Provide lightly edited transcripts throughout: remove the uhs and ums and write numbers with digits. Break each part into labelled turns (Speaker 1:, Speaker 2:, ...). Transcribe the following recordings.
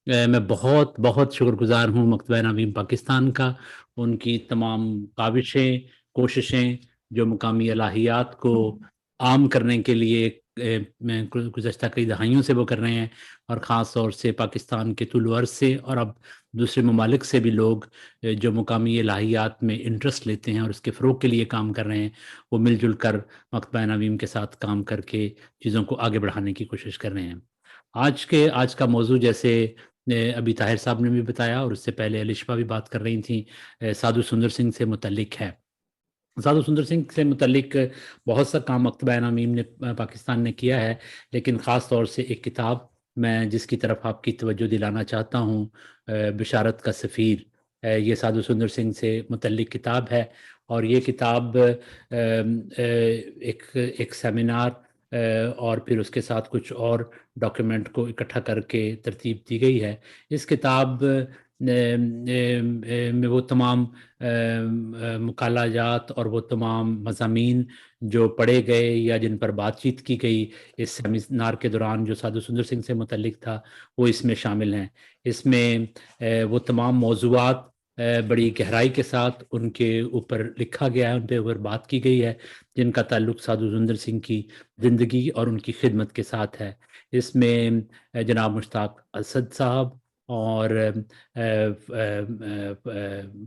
Speaker 1: میں بہت بہت شکر گزار ہوں مکتبہ نویم پاکستان کا، ان کی تمام کاوشیں، کوششیں جو مقامی الہیات کو عام کرنے کے لیے میں گزشتہ کئی دہائیوں سے وہ کر رہے ہیں، اور خاص طور سے پاکستان کے طول و عرض سے اور اب دوسرے ممالک سے بھی لوگ جو مقامی الہیات میں انٹرسٹ لیتے ہیں اور اس کے فروغ کے لیے کام کر رہے ہیں، وہ مل جل کر مکتبہ نویم کے ساتھ کام کر کے چیزوں کو آگے بڑھانے کی کوشش کر رہے ہیں۔ آج کا موضوع، جیسے ابھی طاہر صاحب نے بھی بتایا اور اس سے پہلے الشفا بھی بات کر رہی تھیں، سادھو سندر سنگھ سے متعلق ہے۔ سادھو سندر سنگھ سے متعلق بہت سا کام مکتبہ نویم نے پاکستان نے کیا ہے، لیکن خاص طور سے ایک کتاب میں جس کی طرف آپ کی توجہ دلانا چاہتا ہوں، بشارت کا سفیر، یہ سادھو سندر سنگھ سے متعلق کتاب ہے۔ اور یہ کتاب ایک سیمینار اور پھر اس کے ساتھ کچھ اور ڈاکیومنٹ کو اکٹھا کر کے ترتیب دی گئی ہے۔ اس کتاب میں وہ تمام مقالہ جات اور وہ تمام مضامین جو پڑھے گئے یا جن پر بات چیت کی گئی اس سیمینار کے دوران جو سادھو سندر سنگھ سے متعلق تھا، وہ اس میں شامل ہیں۔ اس میں وہ تمام موضوعات بڑی گہرائی کے ساتھ ان کے اوپر لکھا گیا ہے، ان پہ اوپر بات کی گئی ہے، جن کا تعلق سادھو سندر سنگھ کی زندگی اور ان کی خدمت کے ساتھ ہے۔ اس میں جناب مشتاق اسد صاحب اور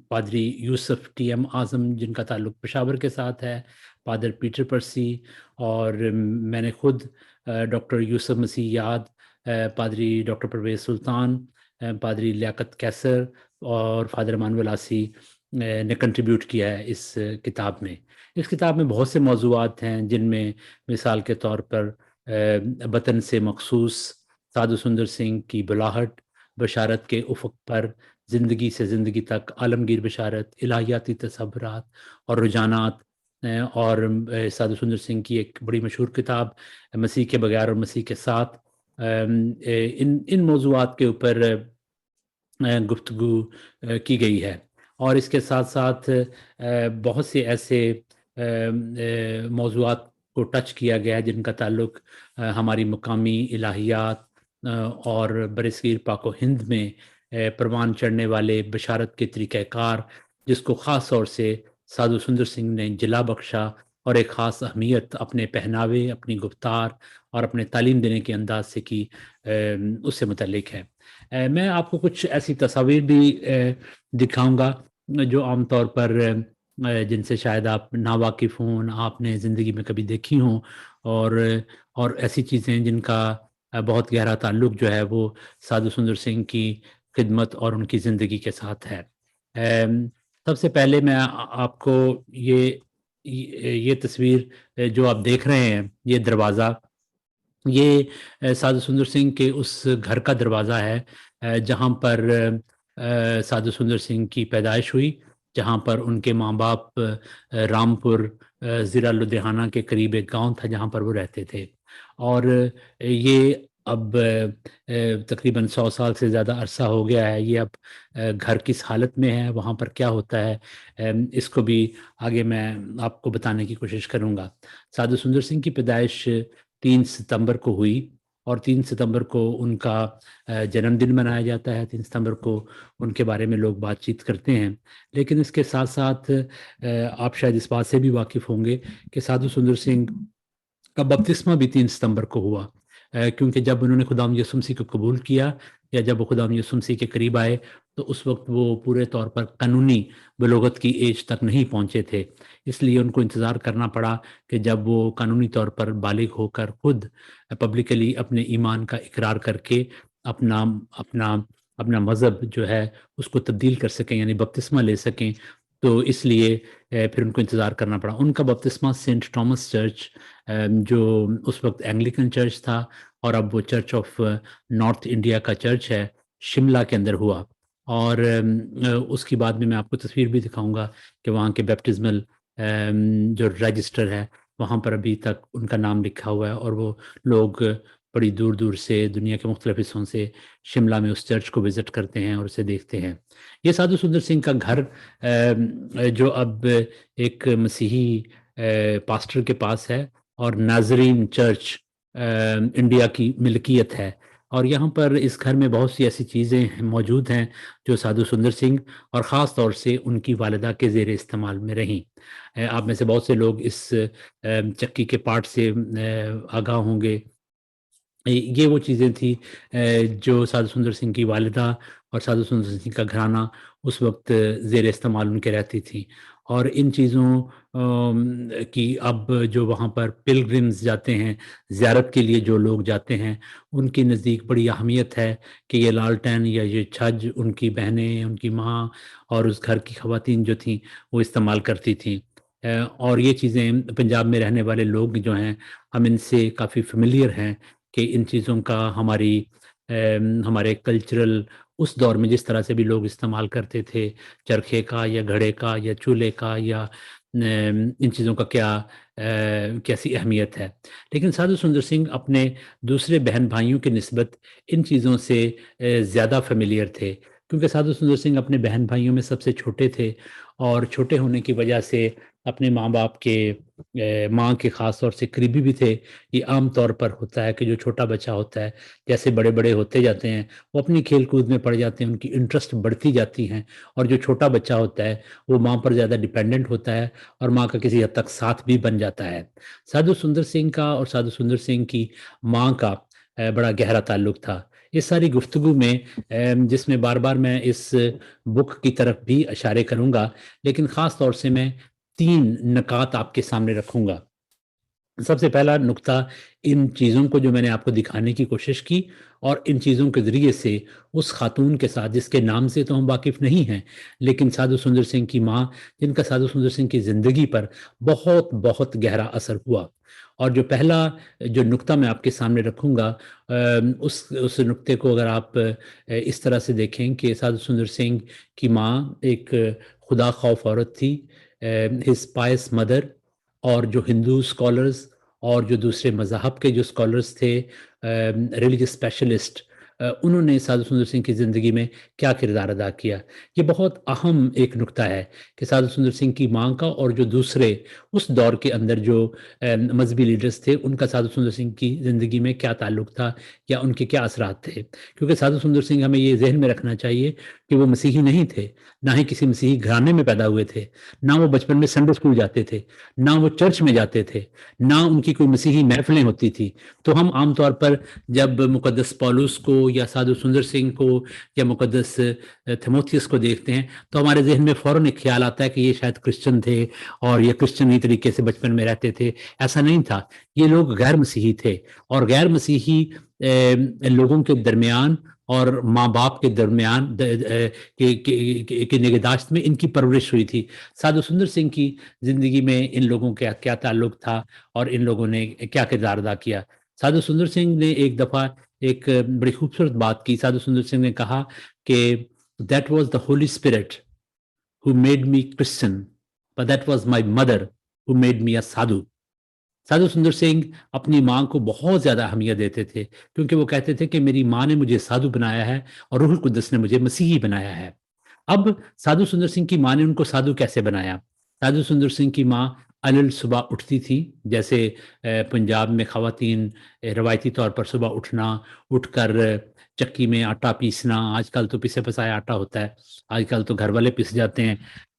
Speaker 1: پادری یوسف ٹی ایم اعظم، جن کا تعلق پشاور کے ساتھ ہے، پادر پیٹر پرسی، اور میں نے خود ڈاکٹر یوسف مسیح یاد، پادری ڈاکٹر پرویز سلطان، پادری لیاقت کیسر اور فادر مانول آسی نے کنٹریبیوٹ کیا ہے اس کتاب میں۔ اس کتاب میں بہت سے موضوعات ہیں، جن میں مثال کے طور پر وطن سے مخصوص سادھو سندر سنگھ کی بلاہٹ، بشارت کے افق پر، زندگی سے زندگی تک، عالمگیر بشارت، الہیاتی تصورات اور رجحانات، اور سادھو سندر سنگھ کی ایک بڑی مشہور کتاب مسیح کے بغیر اور مسیح کے ساتھ، ان موضوعات کے اوپر گفتگو کی گئی ہے۔ اور اس کے ساتھ ساتھ بہت سے ایسے موضوعات کو ٹچ کیا گیا ہے جن کا تعلق ہماری مقامی الہیات اور برصغیر پاک و ہند میں پروان چڑھنے والے بشارت کے طریقہ کار، جس کو خاص طور سے سادھو سندر سنگھ نے جلا بخشا اور ایک خاص اہمیت اپنے پہناوے، اپنی گفتار اور اپنے تعلیم دینے کے انداز سے کی، اس سے متعلق ہے۔ میں آپ کو کچھ ایسی تصاویر بھی دکھاؤں گا جو عام طور پر جن سے شاید آپ ناواقف ہوں، آپ نے زندگی میں کبھی دیکھی ہوں، اور ایسی چیزیں جن کا بہت گہرا تعلق جو ہے وہ سادھو سندر سنگھ کی خدمت اور ان کی زندگی کے ساتھ ہے۔ سب سے پہلے میں آپ کو یہ تصویر جو آپ دیکھ رہے ہیں، یہ دروازہ، یہ سادھو سندر سنگھ کے اس گھر کا دروازہ ہے جہاں پر سادھو سندر سنگھ کی پیدائش ہوئی، جہاں پر ان کے ماں باپ رامپور ضلع لدھیانہ کے قریب ایک گاؤں تھا جہاں پر وہ رہتے تھے۔ اور یہ اب تقریباً 100 سال سے زیادہ عرصہ ہو گیا ہے۔ یہ اب گھر کس حالت میں ہے، وہاں پر کیا ہوتا ہے، اس کو بھی آگے میں آپ کو بتانے کی کوشش کروں گا۔ سادھو سندر سنگھ کی پیدائش 3 ستمبر کو ہوئی، اور 3 ستمبر کو ان کا جنم دن منایا جاتا ہے۔ 3 ستمبر کو ان کے بارے میں لوگ بات چیت کرتے ہیں، لیکن اس کے ساتھ ساتھ آپ شاید اس بات سے بھی واقف ہوں گے کہ سادھو سندر سنگھ کا بپتسمہ بھی 3 ستمبر کو ہوا، کیونکہ جب انہوں نے خداوند یسوع مسیح کو قبول کیا، یا جب وہ خداوند یسوع مسیح کے قریب آئے، تو اس وقت وہ پورے طور پر قانونی بلوغت کی ایج تک نہیں پہنچے تھے۔ اس لیے ان کو انتظار کرنا پڑا کہ جب وہ قانونی طور پر بالغ ہو کر خود پبلکلی اپنے ایمان کا اقرار کر کے اپنا اپنا اپنا مذہب جو ہے اس کو تبدیل کر سکیں، یعنی بپتسمہ لے سکیں۔ تو اس لیے پھر ان کو انتظار کرنا پڑا۔ ان کا بپتسمہ سینٹ ٹامس چرچ، جو اس وقت اینگلیکن چرچ تھا اور اب وہ چرچ آف نارتھ انڈیا کا چرچ ہے، شملہ کے اندر ہوا۔ اور اس کی بعد میں آپ کو تصویر بھی دکھاؤں گا کہ وہاں کے بیپٹزمل جو رجسٹر ہے وہاں پر ابھی تک ان کا نام لکھا ہوا ہے، اور وہ لوگ بڑی دور دور سے، دنیا کے مختلف حصوں سے شملہ میں اس چرچ کو وزٹ کرتے ہیں اور اسے دیکھتے ہیں۔ یہ سادھو سندر سنگھ کا گھر جو اب ایک مسیحی پاسٹر کے پاس ہے، اور ناظرین چرچ انڈیا کی ملکیت ہے، اور یہاں پر اس گھر میں بہت سی ایسی چیزیں موجود ہیں جو سادھو سندر سنگھ اور خاص طور سے ان کی والدہ کے زیر استعمال میں رہیں۔ آپ میں سے بہت سے لوگ اس چکی کے پارٹ سے آگاہ ہوں گے۔ یہ وہ چیزیں تھیں جو سادھو سندر سنگھ کی والدہ اور سادھو سندر سنگھ کا گھرانہ اس وقت زیر استعمال ان کے رہتی تھیں، اور ان چیزوں کی اب جو وہاں پر پلگرمز جاتے ہیں، زیارت کے لیے جو لوگ جاتے ہیں، ان کے نزدیک بڑی اہمیت ہے کہ یہ لالٹین یا یہ چھج ان کی بہنیں، ان کی ماں اور اس گھر کی خواتین جو تھیں وہ استعمال کرتی تھیں۔ اور یہ چیزیں پنجاب میں رہنے والے لوگ جو ہیں ہم ان سے کافی فیملیئر ہیں کہ ان چیزوں کا ہمارے کلچرل اس دور میں جس طرح سے بھی لوگ استعمال کرتے تھے، چرخے کا یا گھڑے کا یا چولہے کا یا ان چیزوں کا کیسی اہمیت ہے۔ لیکن سادھو سندر سنگھ اپنے دوسرے بہن بھائیوں کی نسبت ان چیزوں سے زیادہ فیملیئر تھے، کیونکہ سادھو سندر سنگھ اپنے بہن بھائیوں میں سب سے چھوٹے تھے، اور چھوٹے ہونے کی وجہ سے اپنے ماں باپ کے ماں کے خاص طور سے قریبی بھی تھے۔ یہ عام طور پر ہوتا ہے کہ جو چھوٹا بچہ ہوتا ہے جیسے بڑے بڑے ہوتے جاتے ہیں وہ اپنی کھیل کود میں پڑ جاتے ہیں، ان کی انٹرسٹ بڑھتی جاتی ہیں، اور جو چھوٹا بچہ ہوتا ہے وہ ماں پر زیادہ ڈیپینڈنٹ ہوتا ہے اور ماں کا کسی حد تک ساتھ بھی بن جاتا ہے۔ سادھو سندر سنگھ کا اور سادھو سندر سنگھ کی ماں کا بڑا گہرا تعلق تھا۔ اس ساری گفتگو میں جس میں بار بار میں اس بک کی طرف بھی اشارے کروں گا، لیکن خاص طور سے میں 3 نکات آپ کے سامنے رکھوں گا۔ سب سے پہلا نقطہ ان چیزوں کو جو میں نے آپ کو دکھانے کی کوشش کی، اور ان چیزوں کے ذریعے سے اس خاتون کے ساتھ جس کے نام سے تو ہم واقف نہیں ہیں، لیکن سادھو سندر سنگھ کی ماں جن کا سادھو سندر سنگھ کی زندگی پر بہت بہت گہرا اثر ہوا۔ اور جو پہلا جو نقطہ میں آپ کے سامنے رکھوں گا، اس نقطے کو اگر آپ اس طرح سے دیکھیں کہ سادھو سندر سنگھ کی ماں ایک خدا خوف عورت تھی، ہز پائس مدر، اور جو ہندو اسکالرز اور جو دوسرے مذہب کے جو اسکالرز تھے، ریلیجس اسپیشلسٹ، انہوں نے سادھو سندر سنگھ کی زندگی میں کیا کردار ادا کیا۔ یہ بہت اہم ایک نقطہ ہے کہ سادھو سندر سنگھ کی ماں کا اور جو دوسرے اس دور کے اندر جو مذہبی لیڈرز تھے ان کا سادھو سندر سنگھ کی زندگی میں کیا تعلق تھا یا ان کے کیا اثرات تھے۔ کیونکہ سادھو سندر سنگھ ہمیں یہ ذہن میں رکھنا چاہیے کہ وہ مسیحی نہیں تھے، نہ ہی کسی مسیحی گھرانے میں پیدا ہوئے تھے، نہ وہ بچپن میں سنڈے اسکول جاتے تھے، نہ وہ چرچ میں جاتے تھے، نہ ان کی کوئی مسیحی محفلیں ہوتی تھی۔ تو ہم عام طور پر جب مقدس پولس کو یا سادھو سندر سنگھ کو یا مقدس تھیموتھیوس کو دیکھتے ہیں تو ہمارے ذہن میں فوراً ایک خیال آتا ہے کہ یہ شاید کرسچن تھے اور یہ کرسچن ہی طریقے سے بچپن میں رہتے تھے۔ ایسا نہیں تھا، یہ لوگ غیر مسیحی تھے، اور غیر مسیحی لوگوں کے درمیان اور ماں باپ کے درمیان کے نگہداشت میں ان کی پرورش ہوئی تھی۔ سادھو سندر سنگھ کی زندگی میں ان لوگوں کا کیا تعلق تھا اور ان لوگوں نے کیا کردار ادا کیا۔ سادھو سندر سنگھ نے ایک دفعہ ایک بڑی خوبصورت بات کی۔ سادھو سندر سنگھ نے کہا کہ that was the Holy Spirit who made me Christian, but that was my mother who made me a sadhu۔ سادھو سندر سنگھ اپنی ماں کو بہت زیادہ اہمیت دیتے تھے، کیونکہ وہ کہتے تھے کہ میری ماں نے مجھے سادھو بنایا ہے اور روح القدس نے مجھے مسیحی بنایا ہے۔ اب سادھو سندر سنگھ کی ماں نے ان کو سادھو کیسے بنایا؟ سادھو سندر سنگھ کی ماں صبح اٹھتی تھی، جیسے پنجاب میں خواتین روایتی طور پر صبح اٹھ کر چکی میں آٹا پیسنا، آج کل تو پسے پسایا آٹا ہوتا ہے، آج کل تو گھر والے پس جاتے ہیں،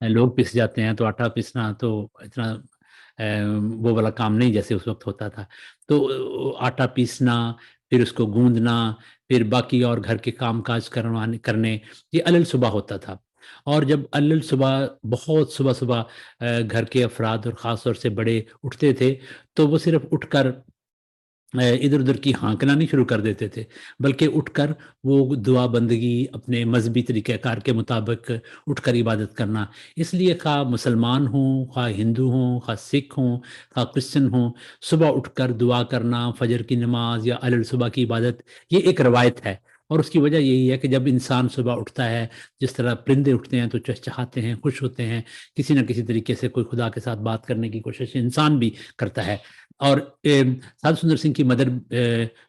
Speaker 1: لوگ پس جاتے ہیں، تو آٹا پیسنا تو اتنا وہ والا کام نہیں جیسے اس وقت ہوتا تھا۔ تو آٹا پیسنا، پھر اس کو گوندنا، پھر باقی اور گھر کے کام کاج کرنے، یہ صبح ہوتا تھا۔ اور جب صبح بہت صبح گھر کے افراد اور خاص طور سے بڑے اٹھتے تھے تو وہ صرف اٹھ کر ادھر ادھر کی ہانکنا نہیں شروع کر دیتے تھے، بلکہ اٹھ کر وہ دعا بندگی اپنے مذہبی طریقہ کار کے مطابق اٹھ کر عبادت کرنا۔ اس لیے خواہ مسلمان ہوں، خواہ ہندو ہوں، خواہ سکھ ہوں، خواہ کرسچن ہوں، صبح اٹھ کر دعا کرنا، فجر کی نماز یا صبح کی عبادت، یہ ایک روایت ہے، اور اس کی وجہ یہی ہے کہ جب انسان صبح اٹھتا ہے، جس طرح پرندے اٹھتے ہیں تو چہچہاتے ہیں، خوش ہوتے ہیں، کسی نہ کسی طریقے سے کوئی خدا کے ساتھ بات کرنے کی کوشش انسان بھی کرتا ہے۔ اور سادھو سندر سنگھ کی مدر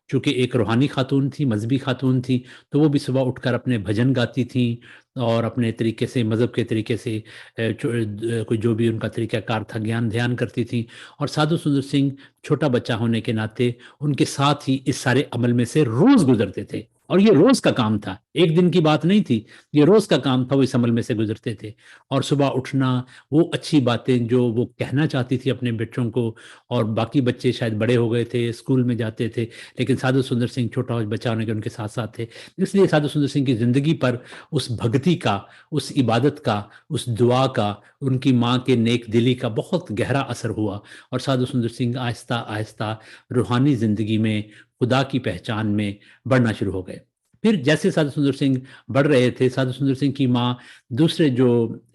Speaker 1: چونکہ ایک روحانی خاتون تھی، مذہبی خاتون تھی، تو وہ بھی صبح اٹھ کر اپنے بھجن گاتی تھیں اور اپنے طریقے سے، مذہب کے طریقے سے کوئی جو بھی ان کا طریقہ کار تھا، گیان دھیان کرتی تھیں۔ اور سادھو سندر سنگھ چھوٹا بچہ ہونے کے ناطے ان کے ساتھ ہی اس سارے عمل میں سے روز گزرتے تھے، اور یہ روز کا کام تھا، ایک دن کی بات نہیں تھی، یہ روز کا کام تھا، وہ اس عمل میں سے گزرتے تھے۔ اور صبح اٹھنا، وہ اچھی باتیں جو وہ کہنا چاہتی تھی اپنے بچوں کو، اور باقی بچے شاید بڑے ہو گئے تھے، اسکول میں جاتے تھے، لیکن سادھو سندر سنگھ چھوٹا بچہ ہونے کے ان کے ساتھ ساتھ تھے۔ اس لیے سادھو سندر سنگھ کی زندگی پر اس بھگتی کا، اس عبادت کا، اس دعا کا، ان کی ماں کے نیک دلی کا بہت گہرا اثر ہوا، اور سادھو سندر سنگھ آہستہ آہستہ روحانی زندگی میں، خدا کی پہچان میں بڑھنا شروع ہو گئے۔ پھر جیسے سادھو سندر سنگھ بڑھ رہے تھے، سادھو سندر سنگھ کی ماں دوسرے جو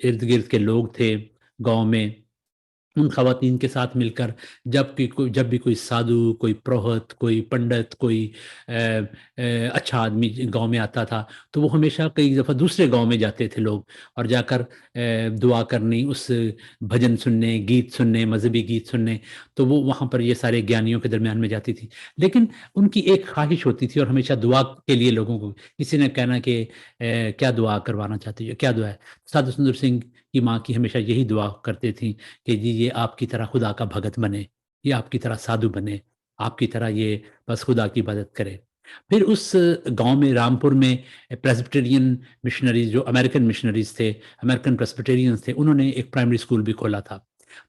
Speaker 1: ارد گرد کے لوگ تھے گاؤں میں، ان خواتین کے ساتھ مل کر جب بھی کوئی سادھو، کوئی پروہت، کوئی پنڈت، کوئی اچھا آدمی گاؤں میں آتا تھا، تو وہ ہمیشہ کئی دفعہ دوسرے گاؤں میں جاتے تھے لوگ، اور جا کر دعا کرنی، اس بھجن سننے، گیت سننے، مذہبی گیت سننے، تو وہ وہاں پر یہ سارے گیانیوں کے درمیان میں جاتی تھی۔ لیکن ان کی ایک خواہش ہوتی تھی، اور ہمیشہ دعا کے لیے لوگوں کو کسی نے کہنا کہ کیا دعا کروانا چاہتی ہے، کیا دعا ہے؟ سادھو سندر سنگھ کی ماں کی ہمیشہ یہی دعا کرتے تھیں کہ جی یہ آپ کی طرح خدا کا بھگت بنے، یہ آپ کی طرح سادھو بنے، آپ کی طرح یہ بس خدا کی عبادت کرے۔ پھر اس گاؤں میں، رامپور میں، پریسبٹرین مشنریز، جو امریکن مشنریز تھے، امریکن پریسبٹرینز تھے، انہوں نے ایک پرائمری اسکول بھی کھولا تھا۔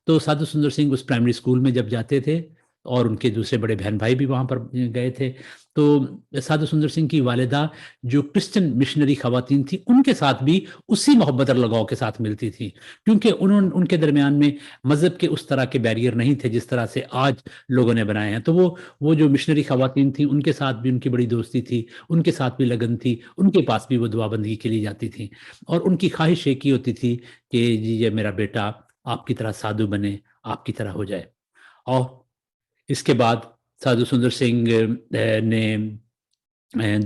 Speaker 1: تو سادھو سندر سنگھ اس پرائمری اسکول میں جب جاتے تھے، اور ان کے دوسرے بڑے بہن بھائی بھی وہاں پر گئے تھے، تو سادھو سندر سنگھ کی والدہ جو کرسچن مشنری خواتین تھیں، ان کے ساتھ بھی اسی محبت اور لگاؤ کے ساتھ ملتی تھی، کیونکہ ان کے درمیان میں مذہب کے اس طرح کے بیریئر نہیں تھے جس طرح سے آج لوگوں نے بنائے ہیں۔ تو وہ جو مشنری خواتین تھیں، ان کے ساتھ بھی ان کی بڑی دوستی تھی، ان کے ساتھ بھی لگن تھی، ان کے پاس بھی وہ دعا بندگی کے لیے جاتی تھیں، اور ان کی خواہش ایک ہی ہوتی تھی کہ جی یہ میرا بیٹا آپ کی طرح سادھو بنے، آپ کی طرح ہو جائے۔ اور اس کے بعد سادھو سندر سنگھ نے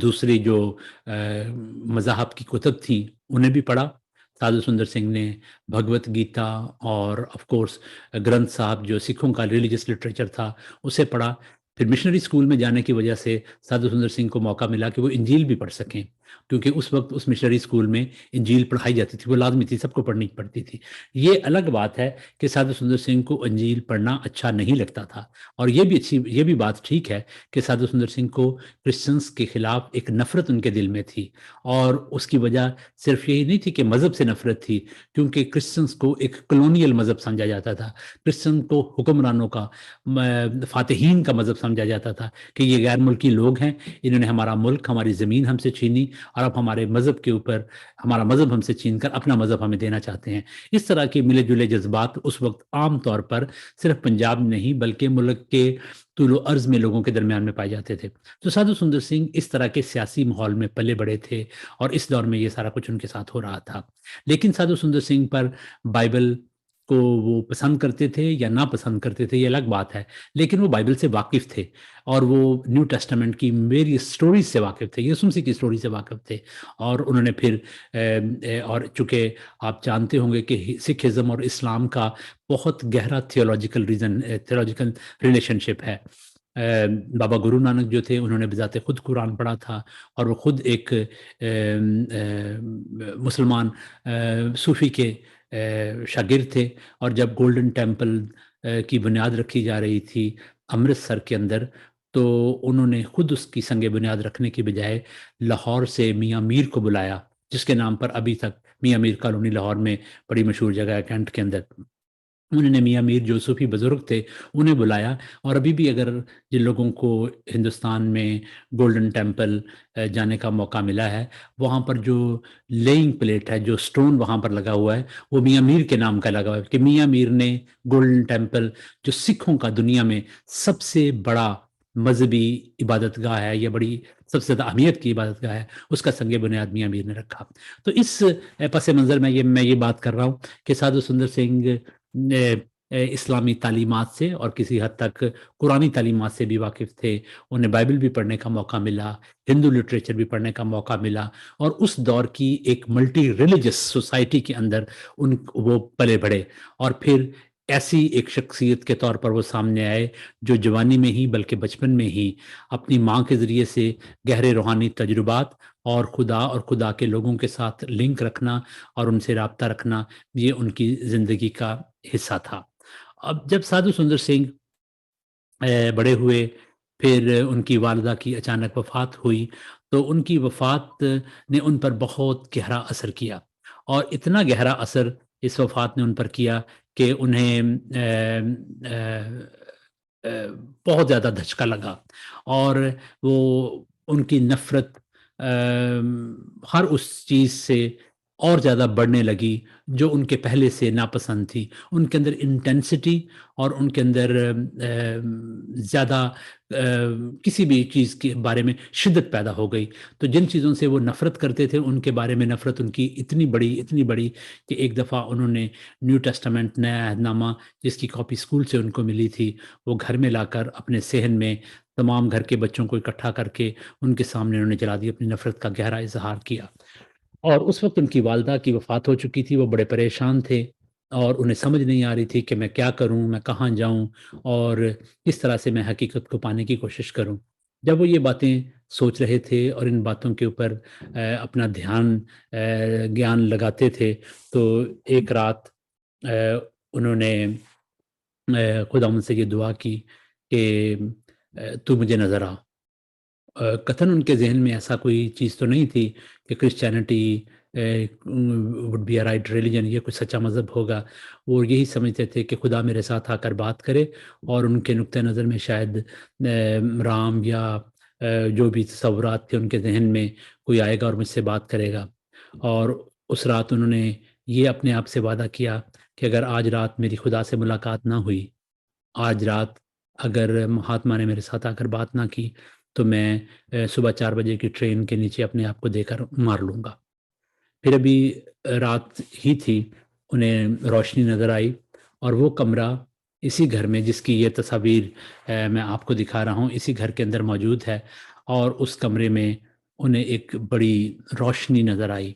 Speaker 1: دوسری جو مذاہب کی کتب تھیں انہیں بھی پڑھا۔ سادھو سندر سنگھ نے بھگوت گیتا اور آف کورس گرنتھ صاحب جو سکھوں کا ریلیجس لٹریچر تھا اسے پڑھا۔ پھر مشنری اسکول میں جانے کی وجہ سے سادھو سندر سنگھ کو موقع ملا کہ وہ انجیل بھی پڑھ سکیں، کیونکہ اس وقت اس مشنری اسکول میں انجیل پڑھائی جاتی تھی، وہ لازمی تھی، سب کو پڑھنی پڑتی تھی۔ یہ الگ بات ہے کہ سادھو سندر سنگھ کو انجیل پڑھنا اچھا نہیں لگتا تھا، اور یہ بھی بات ٹھیک ہے کہ سادھو سندر سنگھ کو کرسچنس کے خلاف ایک نفرت ان کے دل میں تھی، اور اس کی وجہ صرف یہی نہیں تھی کہ مذہب سے نفرت تھی، کیونکہ کرسچنس کو ایک کلونیل مذہب سمجھا جاتا تھا، کرسچن کو حکمرانوں کا، فاتحین کا مذہب سمجھا جاتا تھا، کہ یہ غیر ملکی لوگ ہیں، انہوں نے ہمارا ملک، ہماری زمین ہم سے چھینی، اور اب ہمارے مذہب کے اوپر، ہمارا مذہب ہم سے چھین کر اپنا مذہب ہمیں دینا چاہتے ہیں۔ اس طرح کے ملے جلے جذبات اس وقت عام طور پر صرف پنجاب میں نہیں بلکہ ملک کے طول و عرض میں لوگوں کے درمیان میں پائے جاتے تھے۔ تو سادھو سندر سنگھ اس طرح کے سیاسی ماحول میں پلے بڑے تھے، اور اس دور میں یہ سارا کچھ ان کے ساتھ ہو رہا تھا۔ لیکن سادھو سندر سنگھ پر بائبل کو وہ پسند کرتے تھے یا نہ پسند کرتے تھے، یہ الگ بات ہے، لیکن وہ بائبل سے واقف تھے، اور وہ نیو ٹیسٹامنٹ کی میری سٹوریز سے واقف تھے، یسوع مسیح کی سٹوری سے واقف تھے۔ اور انہوں نے پھر اور چونکہ آپ جانتے ہوں گے کہ سکھ ازم اور اسلام کا بہت گہرا تھیولوجیکل ریلیشن شپ ہے۔ بابا گرو نانک جو تھے انہوں نے بذات خود قرآن پڑھا تھا، اور وہ خود ایک مسلمان صوفی کے شاگرد تھے، اور جب گولڈن ٹیمپل کی بنیاد رکھی جا رہی تھی امرتسر کے اندر، تو انہوں نے خود اس کی سنگ بنیاد رکھنے کی بجائے لاہور سے میاں میر کو بلایا، جس کے نام پر ابھی تک میاں میر کالونی لاہور میں بڑی مشہور جگہ ہے کینٹ کے اندر، انہوں نے میاں میر جو صوفی بزرگ تھے انہیں بلایا۔ اور ابھی بھی اگر جن لوگوں کو ہندوستان میں گولڈن ٹیمپل جانے کا موقع ملا ہے، وہاں پر جو لیئنگ پلیٹ ہے، جو سٹون وہاں پر لگا ہوا ہے، وہ میاں میر کے نام کا لگا ہوا ہے، کہ میاں میر نے گولڈن ٹیمپل، جو سکھوں کا دنیا میں سب سے بڑا مذہبی عبادت گاہ ہے، یا بڑی سب سے زیادہ اہمیت کی عبادت گاہ ہے، اس کا سنگ بنیاد میاں میر نے رکھا۔ تو اس پس منظر میں یہ بات کر رہا ہوں کہ سادھو سندر سنگھ اسلامی تعلیمات سے اور کسی حد تک قرآنی تعلیمات سے بھی واقف تھے. انہیں بائبل بھی پڑھنے کا موقع ملا، ہندو لٹریچر بھی پڑھنے کا موقع ملا، اور اس دور کی ایک ملٹی ریلیجس سوسائٹی کے اندر وہ پلے بڑھے، اور پھر ایسی ایک شخصیت کے طور پر وہ سامنے آئے جو جوانی میں ہی بلکہ بچپن میں ہی اپنی ماں کے ذریعے سے گہرے روحانی تجربات اور خدا کے لوگوں کے ساتھ لنک رکھنا اور ان سے رابطہ رکھنا، یہ ان کی زندگی کا حصہ تھا. اب جب سادھو سندر سنگھ بڑے ہوئے، پھر ان کی والدہ کی اچانک وفات ہوئی، تو ان کی وفات نے ان پر بہت گہرا اثر کیا، اور اتنا گہرا اثر اس وفات نے ان پر کیا کہ انہیں بہت زیادہ دھچکا لگا، اور وہ ان کی نفرت ہر اس چیز سے اور زیادہ بڑھنے لگی جو ان کے پہلے سے ناپسند تھی. ان کے اندر انٹینسٹی اور ان کے اندر زیادہ کسی بھی چیز کے بارے میں شدت پیدا ہو گئی. تو جن چیزوں سے وہ نفرت کرتے تھے ان کے بارے میں نفرت ان کی اتنی بڑی کہ ایک دفعہ انہوں نے نیو ٹیسٹامنٹ، نیا عہد نامہ، جس کی کاپی اسکول سے ان کو ملی تھی، وہ گھر میں لا کر اپنے صحن میں تمام گھر کے بچوں کو اکٹھا کر کے ان کے سامنے انہوں نے جلا دی، اپنی نفرت کا گہرا اظہار کیا. اور اس وقت ان کی والدہ کی وفات ہو چکی تھی، وہ بڑے پریشان تھے اور انہیں سمجھ نہیں آ رہی تھی کہ میں کیا کروں، میں کہاں جاؤں اور کس طرح سے میں حقیقت کو پانے کی کوشش کروں. جب وہ یہ باتیں سوچ رہے تھے اور ان باتوں کے اوپر اپنا گیان لگاتے تھے، تو ایک رات انہوں نے خداوند سے یہ دعا کی کہ تو مجھے نظر آ. قطعاً ان کے ذہن میں ایسا کوئی چیز تو نہیں تھی کہ Christianity would be a right religion, یہ کوئی سچا مذہب ہوگا. وہ یہی سمجھتے تھے کہ خدا میرے ساتھ آ کر بات کرے، اور ان کے نقطہ نظر میں شاید رام یا جو بھی تصورات تھے ان کے ذہن میں، کوئی آئے گا اور مجھ سے بات کرے گا. اور اس رات انہوں نے یہ اپنے آپ سے وعدہ کیا کہ اگر آج رات میری خدا سے ملاقات نہ ہوئی، آج رات اگر مہاتما نے میرے ساتھ آ کر بات نہ کی، تو میں صبح 4 بجے کی ٹرین کے نیچے اپنے آپ کو دے کر مار لوں گا. پھر ابھی رات ہی تھی، انہیں روشنی نظر آئی، اور وہ کمرہ اسی گھر میں، جس کی یہ تصاویر میں آپ کو دکھا رہا ہوں، اسی گھر کے اندر موجود ہے. اور اس کمرے میں انہیں ایک بڑی روشنی نظر آئی،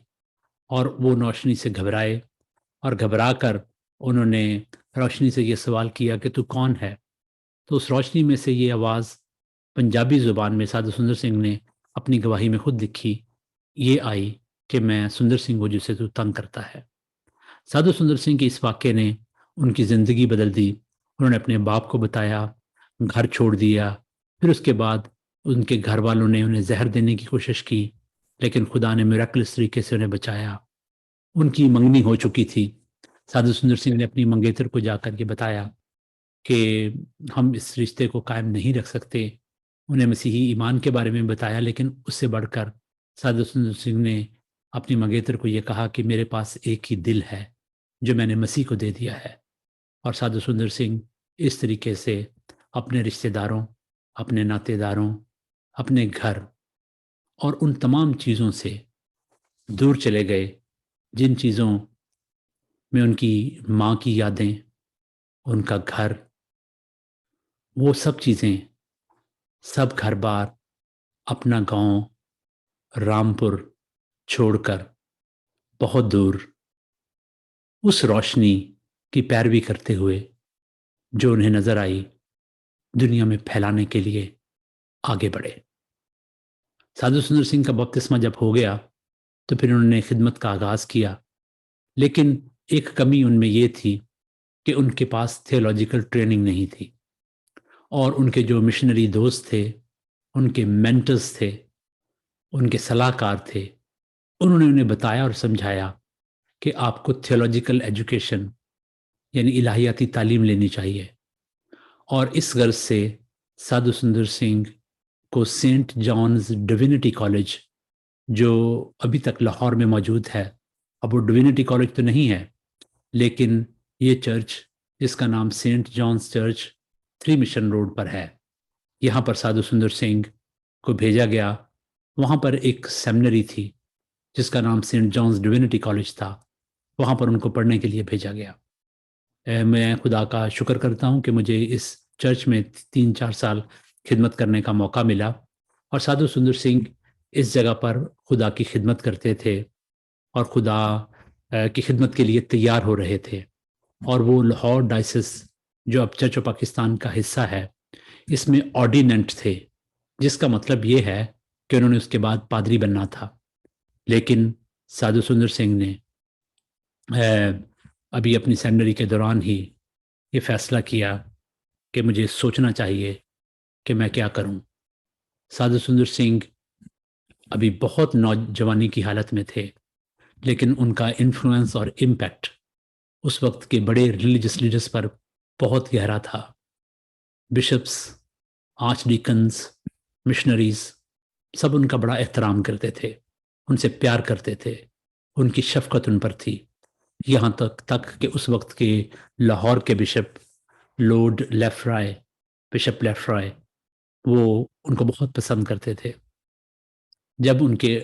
Speaker 1: اور وہ روشنی سے گھبرائے، اور گھبرا کر انہوں نے روشنی سے یہ سوال کیا کہ تو کون ہے؟ تو اس روشنی میں سے یہ آواز پنجابی زبان میں سادھو سندر سنگھ نے اپنی گواہی میں خود لکھی، یہ آئی کہ میں سندر سنگھ ہوں جسے تو تنگ کرتا ہے. سادھو سندر سنگھ کے اس واقعے نے ان کی زندگی بدل دی. انہوں نے اپنے باپ کو بتایا، گھر چھوڑ دیا. پھر اس کے بعد ان کے گھر والوں نے انہیں زہر دینے کی کوشش کی، لیکن خدا نے میراکلس طریقے سے انہیں بچایا. ان کی منگنی ہو چکی تھی. سادھو سندر سنگھ نے اپنی منگیتر کو جا کر یہ بتایا کہ ہم اس رشتے کو قائم نہیں رکھ سکتے. انہیں مسیحی ایمان کے بارے میں بتایا، لیکن اس سے بڑھ کر سادھو سندر سنگھ نے اپنی منگیتر کو یہ کہا کہ میرے پاس ایک ہی دل ہے جو میں نے مسیح کو دے دیا ہے. اور سادھو سندر سنگھ اس طریقے سے اپنے رشتہ داروں، اپنے ناتے داروں، اپنے گھر اور ان تمام چیزوں سے دور چلے گئے جن چیزوں میں ان کی ماں کی یادیں، ان کا گھر، وہ سب چیزیں، سب گھر بار، اپنا گاؤں رامپور چھوڑ کر بہت دور اس روشنی کی پیروی کرتے ہوئے جو انہیں نظر آئی، دنیا میں پھیلانے کے لیے آگے بڑھے. سادھو سندر سنگھ کا بپتسمہ جب ہو گیا تو پھر انہوں نے خدمت کا آغاز کیا، لیکن ایک کمی ان میں یہ تھی کہ ان کے پاس تھیولوجیکل ٹریننگ نہیں تھی، اور ان کے جو مشنری دوست تھے، ان کے مینٹرز تھے، ان کے صلاح کار تھے، انہوں نے انہیں بتایا اور سمجھایا کہ آپ کو تھیولوجیکل ایجوکیشن یعنی الہیاتی تعلیم لینی چاہیے. اور اس غرض سے سادھو سندر سنگھ کو سینٹ جانز ڈیوینٹی کالج، جو ابھی تک لاہور میں موجود ہے، اب وہ ڈیوینٹی کالج تو نہیں ہے، لیکن یہ چرچ جس کا نام سینٹ جانز چرچ 3 مشن روڈ پر ہے، یہاں پر سادھو سندر سنگھ کو بھیجا گیا. وہاں پر ایک سیمنری تھی جس کا نام سینٹ جانز ڈیوینٹی کالج تھا، وہاں پر ان کو پڑھنے کے لیے بھیجا گیا. میں خدا کا شکر کرتا ہوں کہ مجھے اس چرچ میں 3-4 سال خدمت کرنے کا موقع ملا، اور سادھو سندر سنگھ اس جگہ پر خدا کی خدمت کرتے تھے اور خدا کی خدمت کے لیے تیار ہو رہے تھے، اور وہ لاہور ڈائسس جو اب چرچ آف پاکستان کا حصہ ہے، اس میں آرڈیننٹ تھے، جس کا مطلب یہ ہے کہ انہوں نے اس کے بعد پادری بننا تھا۔ لیکن سادھو سندر سنگھ نے ابھی اپنی سیمنری کے دوران ہی یہ فیصلہ کیا کہ مجھے سوچنا چاہیے کہ میں کیا کروں۔ سادھو سندر سنگھ ابھی بہت نوجوانی کی حالت میں تھے، لیکن ان کا انفلوئنس اور امپیکٹ اس وقت کے بڑے ریلیجس لیڈرز پر بہت گہرا تھا۔ بشپس، آرچ ڈیکنز، مشنریز، سب ان کا بڑا احترام کرتے تھے، ان سے پیار کرتے تھے، ان کی شفقت ان پر تھی، یہاں تک کہ اس وقت کے لاہور کے بشپ لارڈ لیفرائے، بشپ لیفرائے، وہ ان کو بہت پسند کرتے تھے۔ جب ان کے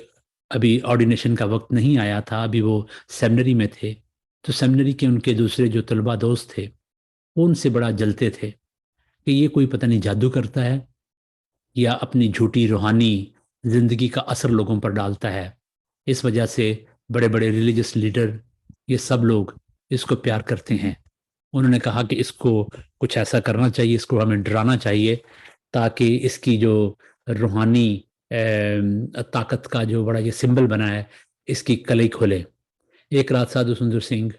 Speaker 1: ابھی آرڈینیشن کا وقت نہیں آیا تھا، ابھی وہ سیمنری میں تھے، تو سیمنری کے ان کے دوسرے جو طلبہ دوست تھے، وہ ان سے بڑا جلتے تھے کہ یہ کوئی پتہ نہیں جادو کرتا ہے یا اپنی جھوٹی روحانی زندگی کا اثر لوگوں پر ڈالتا ہے۔ اس وجہ سے بڑے بڑے ریلیجس لیڈر، یہ سب لوگ اس کو پیار کرتے ہیں۔ انہوں نے کہا کہ اس کو کچھ ایسا کرنا چاہیے، اس کو ہمیں ڈرانا چاہیے تاکہ اس کی جو روحانی طاقت کا جو بڑا یہ سمبل بنا ہے، اس کی کلئی کھولے۔ ایک رات سادھو سندر سنگھ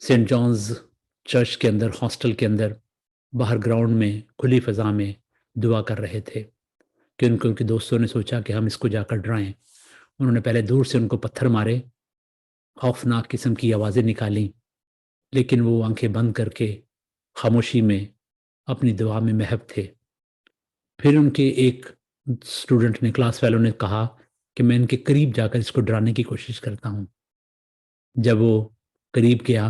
Speaker 1: سینٹ جانز چرچ کے اندر، ہاسٹل کے اندر، باہر گراؤنڈ میں کھلی فضا میں دعا کر رہے تھے کہ ان کے دوستوں نے سوچا کہ ہم اس کو جا کر ڈرائیں۔ انہوں نے پہلے دور سے ان کو پتھر مارے، خوفناک قسم کی آوازیں نکالیں، لیکن وہ آنکھیں بند کر کے خاموشی میں اپنی دعا میں محو تھے۔ پھر ان کے ایک اسٹوڈنٹ نے، کلاس فیلو نے کہا کہ میں ان کے قریب جا کر اس کو ڈرانے کی کوشش کرتا ہوں۔ جب وہ قریب گیا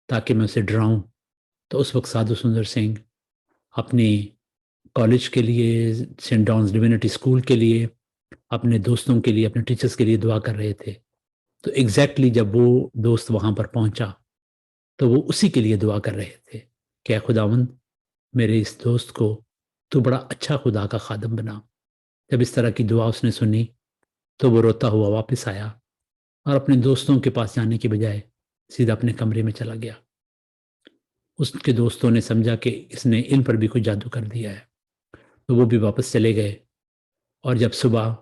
Speaker 1: تاکہ میں اسے ڈراؤں، تو اس وقت سادھو سندر سنگھ اپنی کالج کے لیے، سینٹ جانز ڈیوینٹی اسکول کے لیے، اپنے دوستوں کے لیے، اپنے ٹیچرز کے لیے دعا کر رہے تھے۔ تو ایگزیکٹلی جب وہ دوست وہاں پر پہنچا تو وہ اسی کے لیے دعا کر رہے تھے کہ اے خداوند، میرے اس دوست کو تو بڑا اچھا خدا کا خادم بنا۔ جب اس طرح کی دعا اس نے سنی تو وہ روتا ہوا واپس آیا اور اپنے دوستوں کے پاس جانے کے بجائے سیدھا اپنے کمرے میں چلا گیا۔ اس کے دوستوں نے سمجھا کہ اس نے ان پر بھی کوئی جادو کر دیا ہے، تو وہ بھی واپس چلے گئے۔ اور جب صبح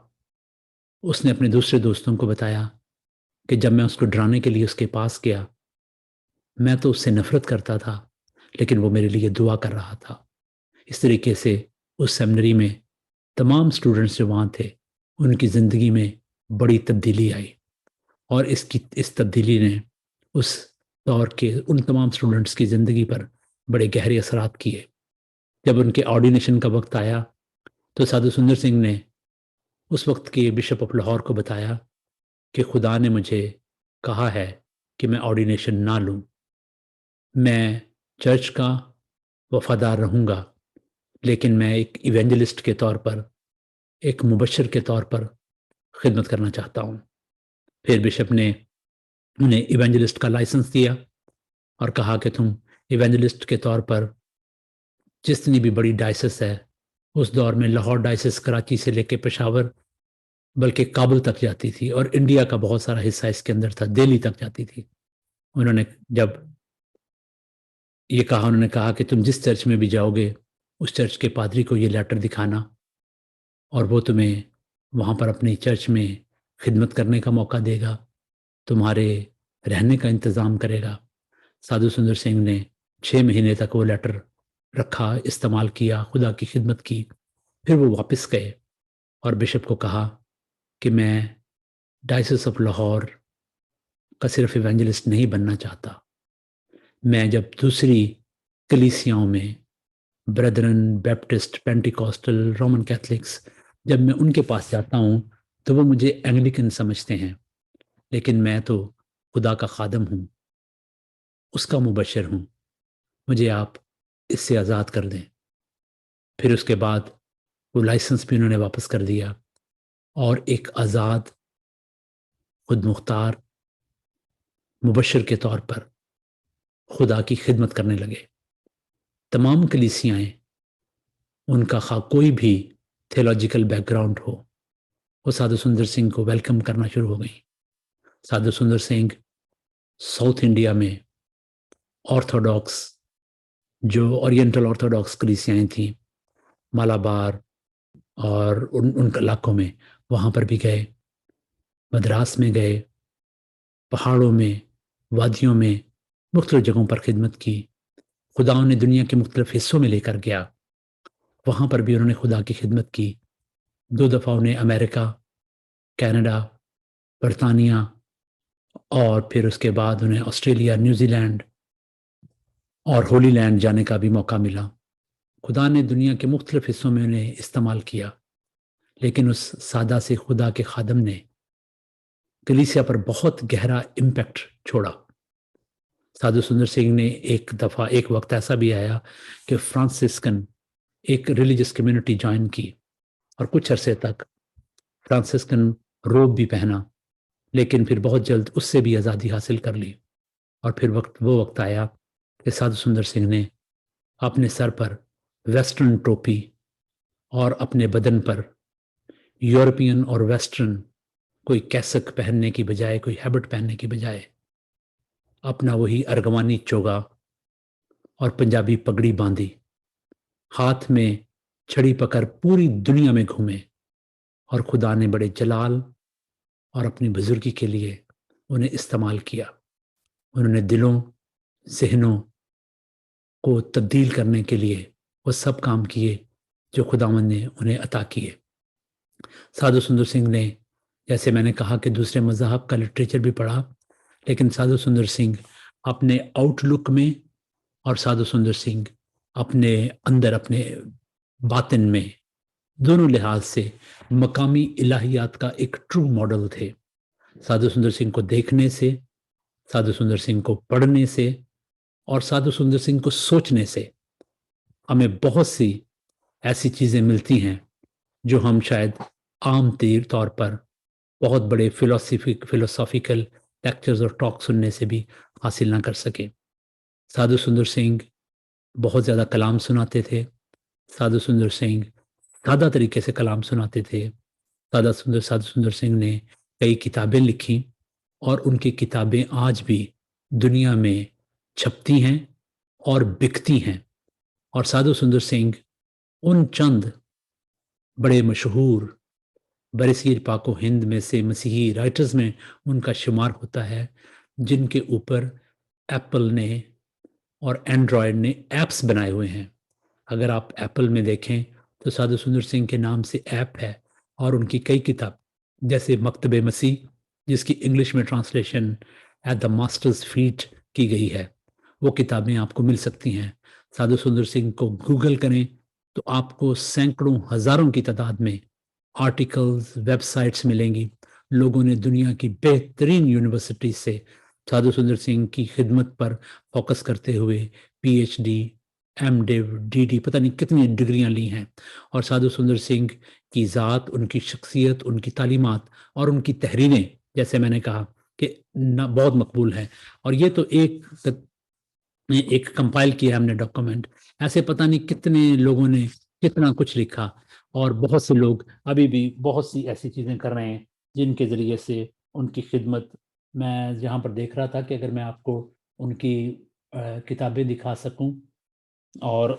Speaker 1: اس نے اپنے دوسرے دوستوں کو بتایا کہ جب میں اس کو ڈرانے کے لیے اس کے پاس گیا، میں تو اس سے نفرت کرتا تھا، لیکن وہ میرے لیے دعا کر رہا تھا۔ اس طریقے سے اس سیمنری میں تمام اسٹوڈنٹس جو وہاں تھے، ان کی زندگی میں بڑی تبدیلی آئی، اور اس تبدیلی نے اس دور کے ان تمام اسٹوڈنٹس کی زندگی پر بڑے گہرے اثرات کیے۔ جب ان کے آرڈینیشن کا وقت آیا تو سادھو سندر سنگھ نے اس وقت کے بشپ آف لاہور کو بتایا کہ خدا نے مجھے کہا ہے کہ میں آرڈینیشن نہ لوں، میں چرچ کا وفادار رہوں گا، لیکن میں ایک ایونجلسٹ کے طور پر، ایک مبشر کے طور پر خدمت کرنا چاہتا ہوں۔ پھر بشپ نے انہیں ایونجلسٹ کا لائسنس دیا اور کہا کہ تم ایونجلسٹ کے طور پر جتنی بھی بڑی ڈائسس ہے، اس دور میں لاہور ڈائسس کراچی سے لے کے پشاور بلکہ کابل تک جاتی تھی، اور انڈیا کا بہت سارا حصہ اس کے اندر تھا، دہلی تک جاتی تھی۔ انہوں نے جب یہ کہا، انہوں نے کہا کہ تم جس چرچ میں بھی جاؤ گے، اس چرچ کے پادری کو یہ لیٹر دکھانا، اور وہ تمہیں وہاں پر اپنی چرچ میں خدمت کرنے کا موقع دے گا، تمہارے رہنے کا انتظام کرے گا۔ سادھو سندر سنگھ نے 6 مہینے تک وہ لیٹر رکھا، استعمال کیا، خدا کی خدمت کی۔ پھر وہ واپس گئے اور بشپ کو کہا کہ میں ڈائسس آف لاہور کا صرف ایونجلسٹ نہیں بننا چاہتا، میں جب دوسری کلیسیاؤں میں، بردرن، بیپٹسٹ، پینٹیکوسٹل، رومن کیتھلکس، جب میں ان کے پاس جاتا ہوں تو وہ مجھے اینگلیکن سمجھتے ہیں، لیکن میں تو خدا کا خادم ہوں، اس کا مبشر ہوں، مجھے آپ اس سے آزاد کر دیں۔ پھر اس کے بعد وہ لائسنس بھی انہوں نے واپس کر دیا، اور ایک آزاد، خود مختار مبشر کے طور پر خدا کی خدمت کرنے لگے. تمام کلیسیائیں ان کا خواہ کوئی بھی تھیولوجیکل بیک گراؤنڈ ہو وہ سادھو سندر سنگھ کو ویلکم کرنا شروع ہو گئیں. سادھو سندر سنگھ ساؤتھ انڈیا میں آرتھوڈاکس جو اورینٹل آرتھوڈاکس کلیسیائیں تھیں مالابار اور ان علاقوں میں وہاں پر بھی گئے، مدراس میں گئے، پہاڑوں میں، وادیوں میں، مختلف جگہوں پر خدمت کی. خدا انہیں دنیا کے مختلف حصوں میں لے کر گیا، وہاں پر بھی انہوں نے خدا کی خدمت کی. 2 دفعہ انہیں امریکہ، کینیڈا، برطانیہ اور پھر اس کے بعد انہیں آسٹریلیا، نیوزی لینڈ اور ہولی لینڈ جانے کا بھی موقع ملا. خدا نے دنیا کے مختلف حصوں میں انہیں استعمال کیا، لیکن اس سادہ سے خدا کے خادم نے کلیسیا پر بہت گہرا امپیکٹ چھوڑا. سادھو سندر سنگھ نے ایک دفعہ ایک وقت ایسا بھی آیا کہ فرانسسکن ایک ریلیجس کمیونٹی جوائن کی اور کچھ عرصے تک فرانسسکن روب بھی پہنا، لیکن پھر بہت جلد اس سے بھی آزادی حاصل کر لی. اور پھر وہ وقت آیا کہ سادھو سندر سنگھ نے اپنے سر پر ویسٹرن ٹوپی اور اپنے بدن پر یورپین اور ویسٹرن کوئی کیسک پہننے کی بجائے، کوئی ہیبٹ پہننے کی بجائے اپنا وہی ارغوانی چوگا اور پنجابی پگڑی باندھی، ہاتھ میں چھڑی پکڑ پوری دنیا میں گھومے. اور خدا نے بڑے جلال اور اپنی بزرگی کے لیے انہیں استعمال کیا. انہوں نے دلوں، ذہنوں کو تبدیل کرنے کے لیے وہ سب کام کیے جو خداوند نے انہیں عطا کیے. سادھو سندر سنگھ نے، جیسے میں نے کہا کہ دوسرے مذاہب کا لٹریچر بھی پڑھا، لیکن سادھو سندر سنگھ اپنے آؤٹ لک میں اور سادھو سندر سنگھ اپنے اندر، اپنے باطن میں، دونوں لحاظ سے مقامی الہیات کا ایک ٹرو ماڈل تھے. سادھو سندر سنگھ کو دیکھنے سے، سادھو سندر سنگھ کو پڑھنے سے اور سادھو سندر سنگھ کو سوچنے سے ہمیں بہت سی ایسی چیزیں ملتی ہیں جو ہم شاید عام طور پر بہت بڑے فلسافیکل لیکچرز اور ٹاک سننے سے بھی حاصل نہ کر سکے. سادھو سندر سنگھ بہت زیادہ کلام سناتے تھے. سادھو سندر سنگھ سادہ طریقے سے کلام سناتے تھے. سادھو سندر سنگھ نے کئی کتابیں لکھی اور ان کی کتابیں آج بھی دنیا میں چھپتی ہیں اور بکتی ہیں. اور سادھو سندر سنگھ ان چند بڑے مشہور برصغیر پاک و ہند میں سے مسیحی رائٹرز میں ان کا شمار ہوتا ہے جن کے اوپر ایپل نے اور اینڈرائڈ نے ایپس بنائے ہوئے ہیں. اگر آپ ایپل میں دیکھیں تو سادھو سندر سنگھ کے نام سے ایپ ہے اور ان کی کئی کتاب جیسے مکتب مسیح جس کی انگلش میں translation at the master's feet کی گئی ہے، وہ کتابیں آپ کو مل سکتی ہیں. سادھو سندر سنگھ کو گوگل کریں تو آپ کو سینکڑوں ہزاروں کی تعداد میں آرٹیکلز، ویب سائٹس ملیں گی. لوگوں نے دنیا کی بہترین یونیورسٹی سے سادھو سندر سنگھ کی خدمت پر فوکس کرتے ہوئے P H D, M Div, D D, پتہ نہیں کتنی ڈگریاں لی ہیں. اور سادھو سندر سنگھ کی ذات، ان کی شخصیت، ان کی تعلیمات اور ان کی تحریریں جیسے میں نے کہا کہ بہت مقبول ہیں. اور یہ تو ایک کمپائل کیا ہم نے ڈاکومنٹ، ایسے پتہ نہیں کتنے لوگوں نے کتنا کچھ لکھا اور بہت سے لوگ ابھی بھی بہت سی ایسی چیزیں کر رہے ہیں جن کے ذریعے سے ان کی خدمت. میں جہاں پر دیکھ رہا تھا کہ اگر میں آپ کو ان کی کتابیں دکھا سکوں اور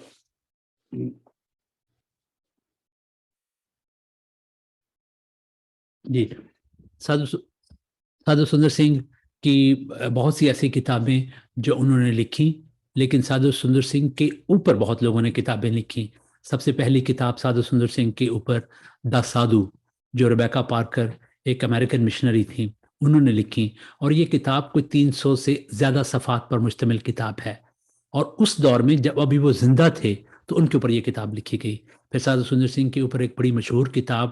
Speaker 1: جی، سادھو سندر سنگھ کی بہت سی ایسی کتابیں جو انہوں نے لکھی، لیکن سادھو سندر سنگھ کے اوپر بہت لوگوں نے کتابیں لکھی. سب سے پہلی کتاب سادھو سندر سنگھ کے اوپر دا سادھو، جو ریبیکا پارکر ایک امریکن مشنری تھیں، انہوں نے لکھی. اور یہ کتاب کوئی 300 سے زیادہ صفحات پر مشتمل کتاب ہے. اور اس دور میں جب ابھی وہ زندہ تھے تو ان کے اوپر یہ کتاب لکھی گئی. پھر سادھو سندر سنگھ کے اوپر ایک بڑی مشہور کتاب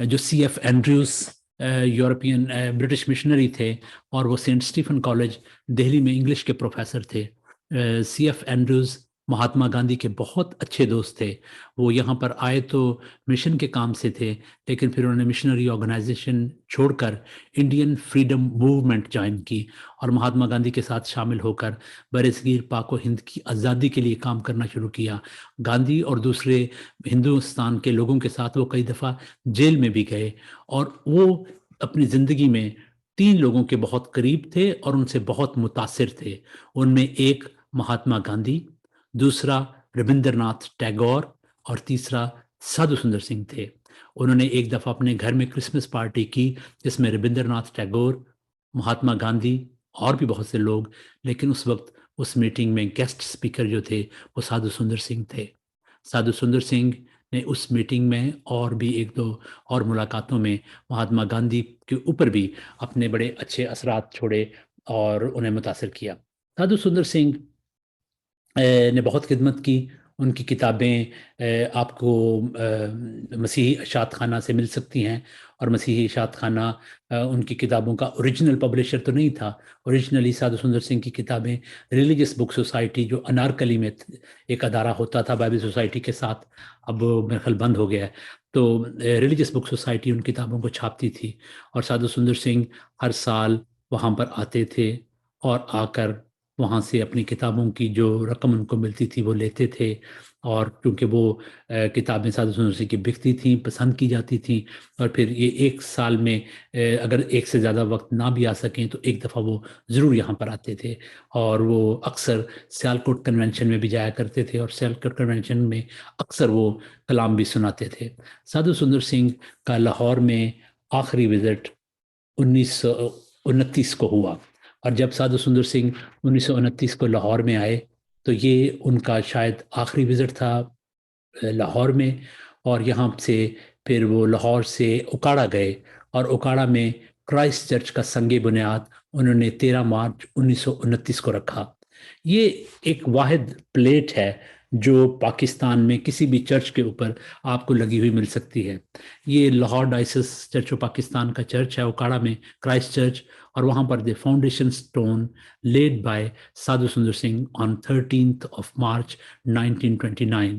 Speaker 1: جو C F Andrews European British missionary تھے اور وہ سینٹ اسٹیفن کالج دہلی میں انگلش کے پروفیسر تھے. C F Andrews Mahatma Gandhi کے بہت اچھے دوست تھے. وہ یہاں پر آئے تو مشن کے کام سے تھے، لیکن پھر انہوں نے مشنری آرگنائزیشن چھوڑ کر انڈین فریڈم موومنٹ جوائن کی اور مہاتما گاندھی کے ساتھ شامل ہو کر برصغیر پاک و ہند کی آزادی کے لیے کام کرنا شروع کیا. گاندھی اور دوسرے ہندوستان کے لوگوں کے ساتھ وہ کئی دفعہ جیل میں بھی گئے، اور وہ اپنی زندگی میں 3 لوگوں کے بہت قریب تھے اور ان سے بہت متاثر تھے. ان میں ایک مہاتما گاندھی، دوسرا ربندر ناتھ ٹیگور اور تیسرا سادھو سندر سنگھ تھے. انہوں نے ایک دفعہ اپنے گھر میں کرسمس پارٹی کی جس میں ربندر ناتھ ٹیگور، مہاتما گاندھی اور بھی بہت سے لوگ، لیکن اس وقت اس میٹنگ میں گیسٹ اسپیکر جو تھے وہ سادھو سندر سنگھ تھے. سادھو سندر سنگھ نے اس میٹنگ میں اور بھی ایک دو اور ملاقاتوں میں مہاتما گاندھی کے اوپر بھی اپنے بڑے اچھے اثرات چھوڑے اور انہیں متاثر کیا. سادھو سندر سنگھ نے بہت خدمت کی. ان کی کتابیں آپ کو مسیحی اشاعت خانہ سے مل سکتی ہیں، اور مسیحی اشاعت خانہ ان کی کتابوں کا اوریجنل پبلشر تو نہیں تھا. اوریجنلی سادھو سندر سنگھ کی کتابیں ریلیجس بک سوسائٹی، جو انارکلی میں ایک ادارہ ہوتا تھا بائبل سوسائٹی کے ساتھ، اب میرے خیال بند ہو گیا ہے، تو ریلیجس بک سوسائٹی ان کتابوں کو چھاپتی تھی. اور سادھو سندر سنگھ ہر سال وہاں پر آتے تھے اور آ کر وہاں سے اپنی کتابوں کی جو رقم ان کو ملتی تھی وہ لیتے تھے. اور کیونکہ وہ کتابیں سادھو سندر سنگھ کی بکتی تھیں، پسند کی جاتی تھیں، اور پھر یہ ایک سال میں اگر ایک سے زیادہ وقت نہ بھی آ سکیں تو ایک دفعہ وہ ضرور یہاں پر آتے تھے. اور وہ اکثر سیالکوٹ کنونشن میں بھی جایا کرتے تھے، اور سیالکوٹ کنونشن میں اکثر وہ کلام بھی سناتے تھے. سادھو سندر سنگھ کا لاہور میں آخری وزٹ 1929 کو ہوا، اور جب سادھو سندر سنگھ 1929 کو لاہور میں آئے تو یہ ان کا شاید آخری وزٹ تھا لاہور میں. اور یہاں سے پھر وہ لاہور سے اکاڑا گئے، اور اکاڑا میں کرائسٹ چرچ کا سنگ بنیاد انہوں نے 13 مارچ 1929 کو رکھا. یہ ایک واحد پلیٹ ہے جو پاکستان میں کسی بھی چرچ کے اوپر آپ کو لگی ہوئی مل سکتی ہے. یہ Lahore diocese church of Pakistan کا چرچ ہے اکاڑا میں، کرائسٹ چرچ، اور وہاں پر the foundation stone laid by Sadhu Sundar Singh on 13th of March 1929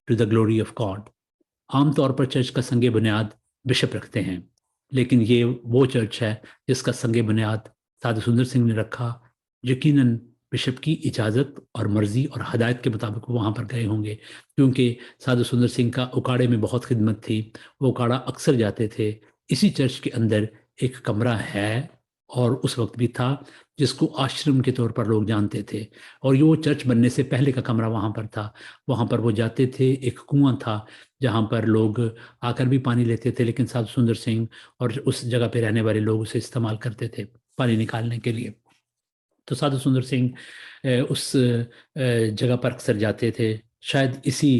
Speaker 1: to the glory of God. عام طور پر چرچ کا سنگ بنیاد بشپ رکھتے ہیں، لیکن یہ وہ چرچ ہے جس کا سنگ بنیاد سادھو سندر سنگھ نے رکھا. یقیناً بشپ کی اجازت اور مرضی اور ہدایت کے مطابق وہ وہاں پر گئے ہوں گے، کیونکہ سادھو سندر سنگھ کا اکاڑے میں بہت خدمت تھی. وہ اکاڑا اکثر جاتے تھے. اسی چرچ کے اندر ایک کمرہ ہے اور اس وقت بھی تھا جس کو آشرم کے طور پر لوگ جانتے تھے، اور یہ وہ چرچ بننے سے پہلے کا کمرہ وہاں پر تھا. وہاں پر وہ جاتے تھے. ایک کنواں تھا جہاں پر لوگ آ کر بھی پانی لیتے تھے، لیکن سادھو سندر سنگھ اور اس جگہ پہ رہنے والے لوگ اسے استعمال کرتے تھے پانی نکالنے کے لیے. تو سادھو سندر سنگھ اس جگہ پر اکثر جاتے تھے، شاید اسی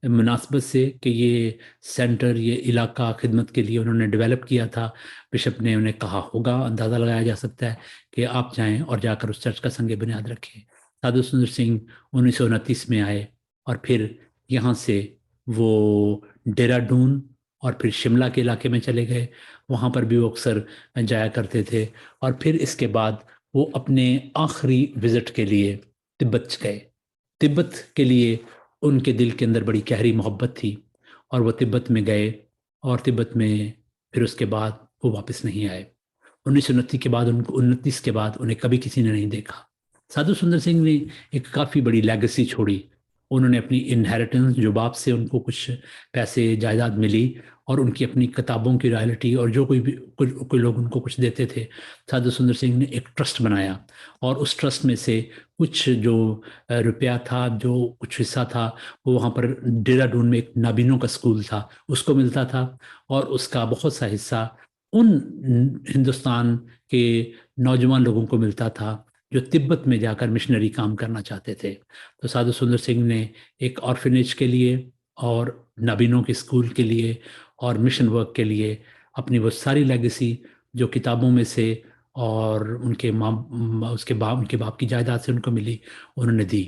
Speaker 1: مناسبت سے کہ یہ سینٹر، یہ علاقہ خدمت کے لیے انہوں نے ڈیولپ کیا تھا. بشپ نے انہیں کہا ہوگا، اندازہ لگایا جا سکتا ہے کہ آپ جائیں اور جا کر اس چرچ کا سنگ بنیاد رکھیں. سادھو سندر سنگھ 1929 میں آئے، اور پھر یہاں سے وہ ڈیرا ڈون اور پھر شملہ کے علاقے میں چلے گئے. وہاں پر بھی وہ اکثر جایا کرتے تھے. اور پھر اس کے بعد وہ اپنے آخری وزٹ کے لیے تبت گئے. تبت کے لیے ان کے دل کے اندر بڑی گہری محبت تھی، اور وہ تبت میں گئے، اور تبت میں پھر اس کے بعد وہ واپس نہیں آئے. 1929 کے بعد 1929 کے بعد انہیں کبھی کسی نے نہیں دیکھا. سادھو سندر سنگھ نے ایک کافی بڑی لیگسی چھوڑی. انہوں نے اپنی انہیریٹنس، جو باپ سے ان کو کچھ پیسے جائیداد ملی، اور ان کی اپنی کتابوں کی رائلٹی، اور جو کوئی لوگ ان کو کچھ دیتے تھے، سادھو سندر سنگھ نے ایک ٹرسٹ بنایا، اور اس ٹرسٹ میں سے کچھ جو روپیہ تھا، جو کچھ حصہ تھا، وہ وہاں پر ڈیرا ڈون میں ایک نابینوں کا سکول تھا اس کو ملتا تھا، اور اس کا بہت سا حصہ ان ہندوستان کے نوجوان لوگوں کو ملتا تھا جو تبت میں جا کر مشنری کام کرنا چاہتے تھے. تو سادھو سندر سنگھ نے ایک آرفنیج کے لیے اور نابینوں کے اسکول کے لیے اور مشن ورک کے لیے اپنی وہ ساری لیگسی جو کتابوں میں سے اور ان کے باپ کی جائیداد سے ان کو ملی، انہوں نے دی.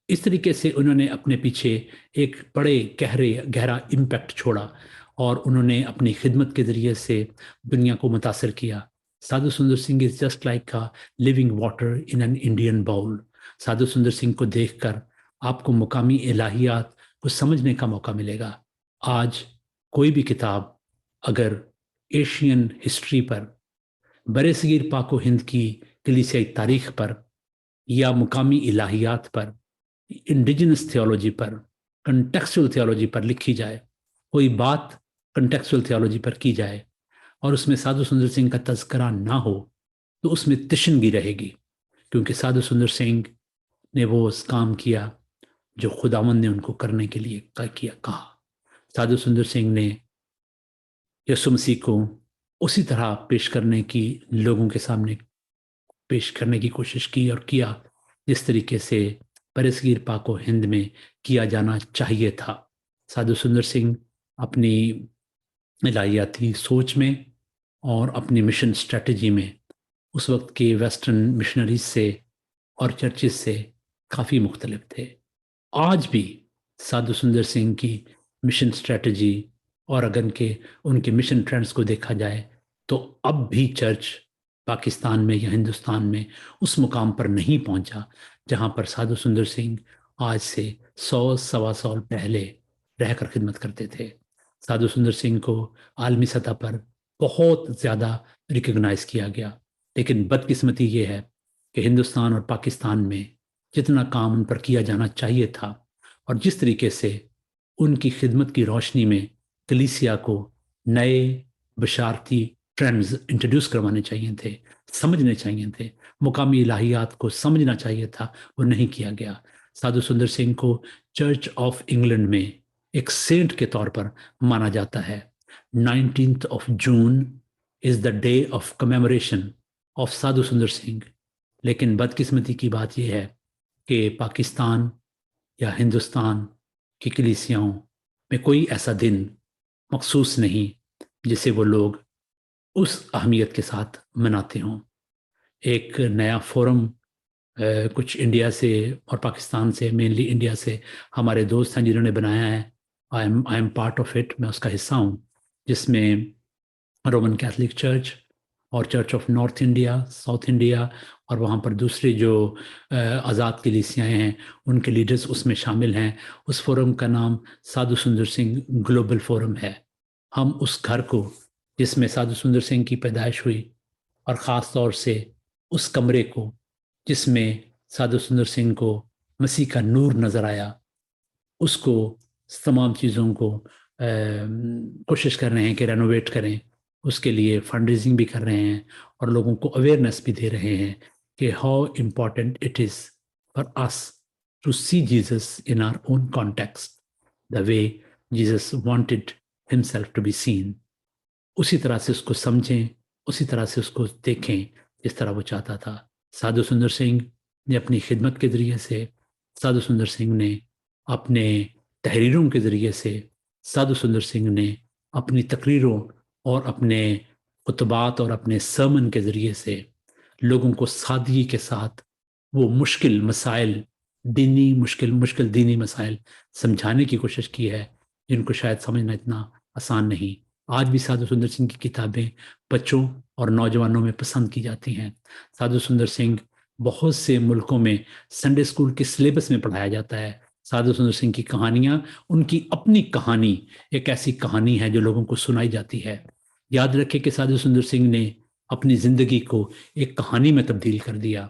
Speaker 1: اس طریقے سے انہوں نے اپنے پیچھے ایک بڑے گہرا امپیکٹ چھوڑا، اور انہوں نے اپنی خدمت کے ذریعے سے دنیا کو متاثر کیا. Sadhu Sundar Singh is just like living water in an Indian bowl. Sadhu Sundar Singh کو دیکھ کر آپ کو مقامی الہیات کو سمجھنے کا موقع ملے گا۔ آج کوئی بھی کتاب اگر ایشین ہسٹری پر، برصغیر پاک و ہند کی کلیسیائی تاریخ پر، یا مقامی الہیات پر، انڈیجنس تھیولوجی پر، کنٹیکسچل تھیولوجی پر لکھی جائے، کوئی بات کنٹیکسچل تھیولوجی پر کی جائے اور اس میں سادھو سندر سنگھ کا تذکرہ نہ ہو تو اس میں تشنگی رہے گی، کیونکہ سادھو سندر سنگھ نے وہ کام کیا جو خداوند نے ان کو کرنے کے لیے کہا۔ سادھو سندر سنگھ نے یسوع مسیح کو اسی طرح پیش کرنے کی، لوگوں کے سامنے پیش کرنے کی کوشش کی اور کیا جس طریقے سے برصغیر پاک و ہند میں کیا جانا چاہیے تھا۔ سادھو سندر سنگھ اپنی الہیاتی سوچ میں اور اپنی مشن اسٹریٹجی میں اس وقت کے ویسٹرن مشنریز سے اور چرچز سے کافی مختلف تھے۔ آج بھی سادھو سندر سنگھ کی مشن اسٹریٹجی اور اگر ان کے مشن ٹرینڈز کو دیکھا جائے تو اب بھی چرچ پاکستان میں یا ہندوستان میں اس مقام پر نہیں پہنچا جہاں پر سادھو سندر سنگھ آج سے 100 سوا 100 پہلے رہ کر خدمت کرتے تھے۔ سادھو سندر سنگھ کو عالمی سطح پر بہت زیادہ ریکگنائز کیا گیا، لیکن بدقسمتی یہ ہے کہ ہندوستان اور پاکستان میں جتنا کام ان پر کیا جانا چاہیے تھا اور جس طریقے سے ان کی خدمت کی روشنی میں کلیسیا کو نئے بشارتی ٹرینڈز انٹروڈیوس کروانے چاہیے تھے، سمجھنے چاہیے تھے، مقامی الہیات کو سمجھنا چاہیے تھا، وہ نہیں کیا گیا۔ سادھو سندر سنگھ کو چرچ آف انگلینڈ میں ایک سینٹ کے طور پر مانا جاتا ہے۔ 19 جون از دا ڈے آف کمیموریشن آف سادھو سندر سنگھ، لیکن بدقسمتی کی بات یہ ہے کہ پاکستان یا ہندوستان کی کلیسیاؤں میں کوئی ایسا دن مخصوص نہیں جسے وہ لوگ اس اہمیت کے ساتھ مناتے ہوں۔ ایک نیا فورم کچھ انڈیا سے اور پاکستان سے، مینلی انڈیا سے ہمارے دوست ہیں جنہوں نے بنایا ہے، I am part of it, میں اس کا حصہ ہوں، جس میں رومن کیتھولک چرچ اور church of north India, south India اور وہاں پر دوسرے جو آزاد کلیسیاں ہیں ان کے لیڈرز اس میں شامل ہیں۔ اس فورم کا نام سادھو سندر سنگھ گلوبل فورم ہے۔ ہم اس گھر کو جس میں سادھو سندر سنگھ کی پیدائش ہوئی اور خاص طور سے اس کمرے کو جس میں سادھو سندر سنگھ کو مسیح کا نور نظر آیا، اس کو تمام چیزوں کو کوشش کر رہے ہیں کہ رینوویٹ کریں، اس کے لیے فنڈ ریزنگ بھی کر رہے ہیں اور لوگوں کو اویئرنیس بھی دے رہے ہیں کہ how important it is for us to see Jesus in our own context the way Jesus wanted himself to be seen. اسی طرح سے اس کو سمجھیں، اسی طرح سے اس کو دیکھیں جس طرح وہ چاہتا تھا۔ سادھو سندر سنگھ نے اپنی خدمت کے ذریعے سے، سادھو سندر سنگھ نے اپنے تحریروں کے ذریعے سے، سادھو سندر سنگھ نے اپنی تقریروں اور اپنے خطبات اور اپنے سرمن کے ذریعے سے لوگوں کو سادگی کے ساتھ وہ مشکل مسائل، مشکل دینی مسائل سمجھانے کی کوشش کی ہے جن کو شاید سمجھنا اتنا آسان نہیں۔ آج بھی سادھو سندر سنگھ کی کتابیں بچوں اور نوجوانوں میں پسند کی جاتی ہیں۔ سادھو سندر سنگھ بہت سے ملکوں میں سنڈے اسکول کے سلیبس میں پڑھایا جاتا ہے۔ سادھو سندر سنگھ کی کہانیاں، ان کی اپنی کہانی ایک ایسی کہانی ہے جو لوگوں کو سنائی جاتی ہے۔ یاد رکھیں کہ سادھو سندر سنگھ نے اپنی زندگی کو ایک کہانی میں تبدیل کر دیا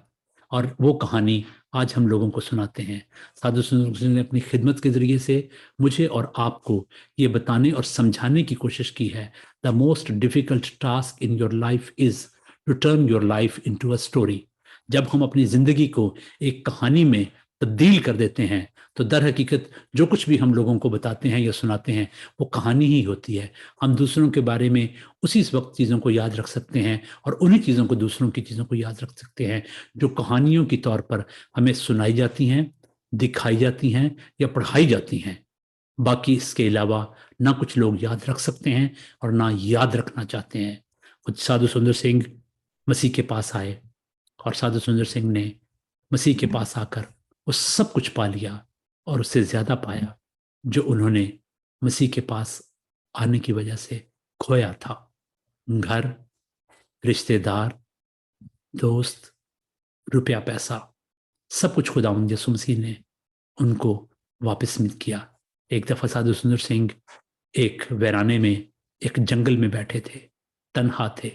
Speaker 1: اور وہ کہانی آج ہم لوگوں کو سناتے ہیں۔ سادھو سندر سنگھ نے اپنی خدمت کے ذریعے سے مجھے اور آپ کو یہ بتانے اور سمجھانے کی کوشش کی ہے، the most difficult task in your life is to turn your life into a story. جب ہم اپنی زندگی کو ایک کہانی میں تبدیل کر دیتے ہیں تو در حقیقت جو کچھ بھی ہم لوگوں کو بتاتے ہیں یا سناتے ہیں وہ کہانی ہی ہوتی ہے۔ ہم دوسروں کے بارے میں اسی وقت چیزوں کو یاد رکھ سکتے ہیں اور انہی چیزوں کو دوسروں کی چیزوں کو یاد رکھ سکتے ہیں جو کہانیوں کی طور پر ہمیں سنائی جاتی ہیں، دکھائی جاتی ہیں یا پڑھائی جاتی ہیں۔ باقی اس کے علاوہ نہ کچھ لوگ یاد رکھ سکتے ہیں اور نہ یاد رکھنا چاہتے ہیں۔ خود سادھو سندر سنگھ مسیح کے پاس آئے اور سادھو سندر سنگھ نے مسیح کے پاس آ کر وہ سب کچھ پا لیا اور اس سے زیادہ پایا جو انہوں نے مسیح کے پاس آنے کی وجہ سے کھویا تھا۔ گھر، رشتہ دار، دوست، روپیہ پیسہ، سب کچھ خداوند یسوع مسیح نے ان کو واپس مت کیا۔ ایک دفعہ سادھو سندر سنگھ ایک ویرانے میں، ایک جنگل میں بیٹھے تھے، تنہا تھے،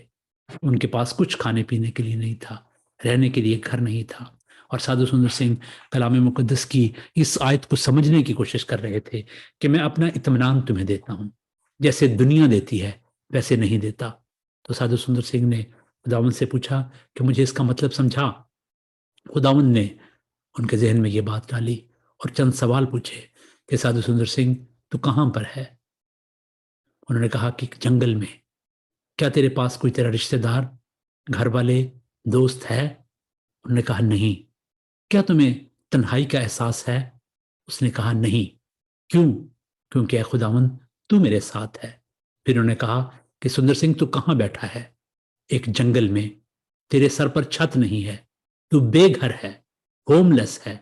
Speaker 1: ان کے پاس کچھ کھانے پینے کے لیے نہیں تھا، رہنے کے لیے گھر نہیں تھا، اور سادھو سندر سنگھ کلام مقدس کی اس آیت کو سمجھنے کی کوشش کر رہے تھے کہ میں اپنا اطمینان تمہیں دیتا ہوں، جیسے دنیا دیتی ہے ویسے نہیں دیتا۔ تو سادھو سندر سنگھ نے خداوند سے پوچھا کہ مجھے اس کا مطلب سمجھا۔ خداوند نے ان کے ذہن میں یہ بات ڈالی اور چند سوال پوچھے کہ سادھو سندر سنگھ تو کہاں پر ہے؟ انہوں نے کہا کہ جنگل میں۔ کیا تیرے پاس کوئی تیرا رشتہ دار، گھر والے، دوست ہے؟ انہوں نے کہا نہیں۔ کیا تمہیں تنہائی کا احساس ہے؟ اس نے کہا نہیں۔ کیوں؟ کیونکہ اے خداوند تو میرے ساتھ ہے۔ پھر انہوں نے کہا کہ سندر سنگھ تو کہاں بیٹھا ہے؟ ایک جنگل میں، تیرے سر پر چھت نہیں ہے، تو بے گھر ہے، ہوم لیس ہے۔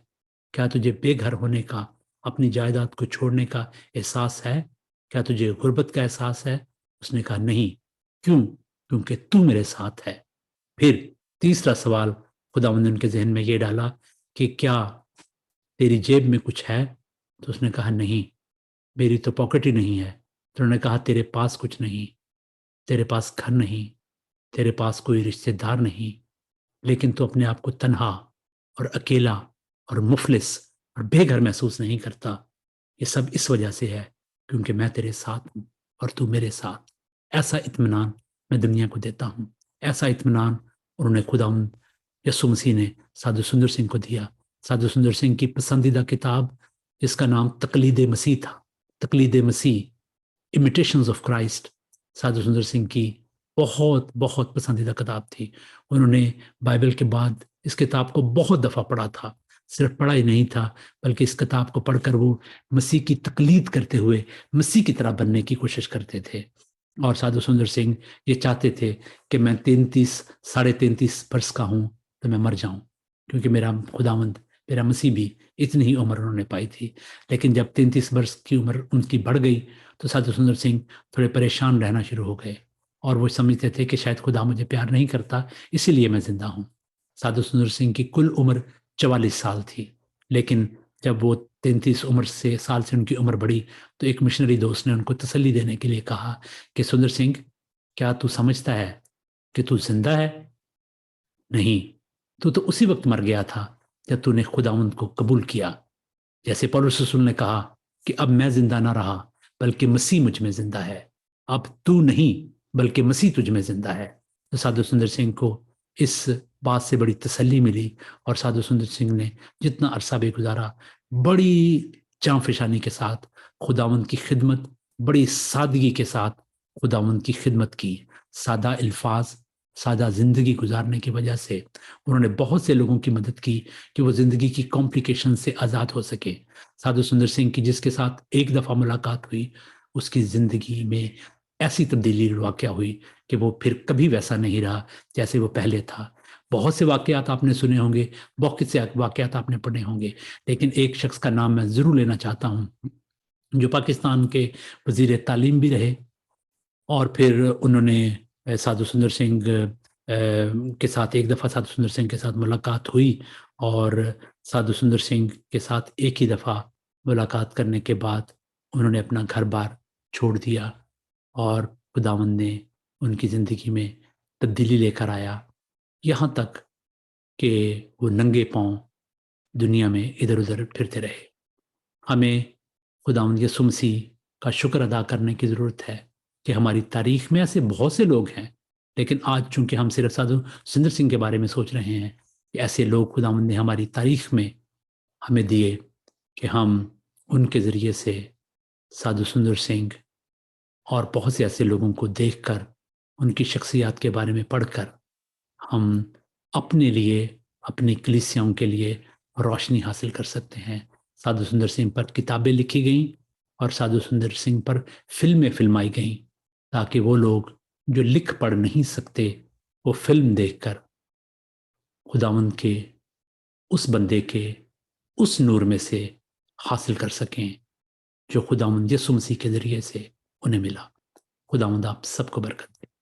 Speaker 1: کیا تجھے بے گھر ہونے کا، اپنی جائیداد کو چھوڑنے کا احساس ہے؟ کیا تجھے غربت کا احساس ہے؟ اس نے کہا نہیں۔ کیوں؟ کیونکہ تو میرے ساتھ ہے۔ پھر تیسرا سوال خداوند نے ان کے ذہن میں یہ ڈالا کہ کیا تیری جیب میں کچھ ہے؟ تو اس نے کہا نہیں، میری تو پاکٹ ہی نہیں ہے۔ تو انہوں نے کہا تیرے پاس کچھ نہیں، تیرے پاس گھر نہیں، تیرے پاس کوئی رشتہ دار نہیں، لیکن تو اپنے آپ کو تنہا اور اکیلا اور مفلس اور بے گھر محسوس نہیں کرتا۔ یہ سب اس وجہ سے ہے کیونکہ میں تیرے ساتھ ہوں اور تو میرے ساتھ۔ ایسا اطمینان میں دنیا کو دیتا ہوں۔ ایسا اطمینان انہوں نے خداوند یسوع مسیح نے سادھو سندر سنگھ کو دیا۔ سادھو سندر سنگھ کی پسندیدہ کتاب جس کا نام تقلید مسیح تھا، تقلید مسیح، امیٹیشنز آف کرائسٹ، سادھو سندر سنگھ کی بہت بہت پسندیدہ کتاب تھی۔ انہوں نے بائبل کے بعد اس کتاب کو بہت دفعہ پڑھا تھا، صرف پڑھا ہی نہیں تھا بلکہ اس کتاب کو پڑھ کر وہ مسیح کی تقلید کرتے ہوئے مسیح کی طرح بننے کی کوشش کرتے تھے۔ اور سادھو سندر سنگھ یہ چاہتے تھے کہ میں 33 برس کا ہوں تو میں مر جاؤں، کیونکہ میرا خداوند، میرا مسیح بھی اتنی ہی عمر انہوں نے پائی تھی۔ لیکن جب 33 برس کی عمر ان کی بڑھ گئی تو سادھو سندر سنگھ تھوڑے پریشان رہنا شروع ہو گئے، اور وہ سمجھتے تھے کہ شاید خدا مجھے پیار نہیں کرتا، اسی لیے میں زندہ ہوں۔ سادھو سندر سنگھ کی کل عمر 44 سال تھی، لیکن جب وہ 33 سال سے ان کی عمر بڑھی تو ایک مشنری دوست نے ان کو تسلی دینے کے لیے کہا کہ سندر سنگھ، کیا تو سمجھتا ہے کہ تو زندہ ہے؟ نہیں، تو اسی وقت مر گیا تھا جب تو نے خداوند کو قبول کیا۔ جیسے پولس رسول نے کہا کہ اب میں زندہ نہ رہا بلکہ مسیح مجھ میں زندہ ہے، اب تو نہیں بلکہ مسیح تجھ میں زندہ ہے۔ تو سادھو سندر سنگھ کو اس بات سے بڑی تسلی ملی، اور سادھو سندر سنگھ نے جتنا عرصہ بھی گزارا بڑی جاں فشانی کے ساتھ خداوند کی خدمت، بڑی سادگی کے ساتھ خداوند کی خدمت کی۔ سادہ الفاظ، سادہ زندگی گزارنے کی وجہ سے انہوں نے بہت سے لوگوں کی مدد کی کہ وہ زندگی کی کمپلیکیشن سے آزاد ہو سکے۔ سادھو سندر سنگھ کی جس کے ساتھ ایک دفعہ ملاقات ہوئی، اس کی زندگی میں ایسی تبدیلی واقع ہوئی کہ وہ پھر کبھی ویسا نہیں رہا جیسے وہ پہلے تھا۔ بہت سے واقعات آپ نے سنے ہوں گے، بہت سے واقعات آپ نے پڑھے ہوں گے، لیکن ایک شخص کا نام میں ضرور لینا چاہتا ہوں جو پاکستان کے وزیر تعلیم بھی رہے، اور پھر انہوں نے سادھو سندر سنگھ کے ساتھ ایک دفعہ سادھو سندر سنگھ کے ساتھ ملاقات ہوئی، اور سادھو سندر سنگھ کے ساتھ ایک ہی دفعہ ملاقات کرنے کے بعد انہوں نے اپنا گھر بار چھوڑ دیا، اور خداوند نے ان کی زندگی میں تبدیلی لے کر آیا، یہاں تک کہ وہ ننگے پاؤں دنیا میں ادھر ادھر پھرتے رہے۔ ہمیں خداوند یسوع مسیح کا شکر ادا کرنے کی ضرورت ہے کہ ہماری تاریخ میں ایسے بہت سے لوگ ہیں، لیکن آج چونکہ ہم صرف سادھو سندر سنگھ کے بارے میں سوچ رہے ہیں کہ ایسے لوگ خداوند نے ہماری تاریخ میں ہمیں دیے کہ ہم ان کے ذریعے سے سادھو سندر سنگھ اور بہت سے ایسے لوگوں کو دیکھ کر، ان کی شخصیات کے بارے میں پڑھ کر، ہم اپنے لیے، اپنی کلیسیاؤں کے لیے روشنی حاصل کر سکتے ہیں۔ سادھو سندر سنگھ پر کتابیں لکھی گئیں اور سادھو سندر سنگھ پر فلمیں فلمائی گئیں، تاکہ وہ لوگ جو لکھ پڑھ نہیں سکتے وہ فلم دیکھ کر خداوند کے اس بندے کے اس نور میں سے حاصل کر سکیں جو خداوند یسوع مسیح کے ذریعے سے انہیں ملا۔ خداوند آپ سب کو برکت دے۔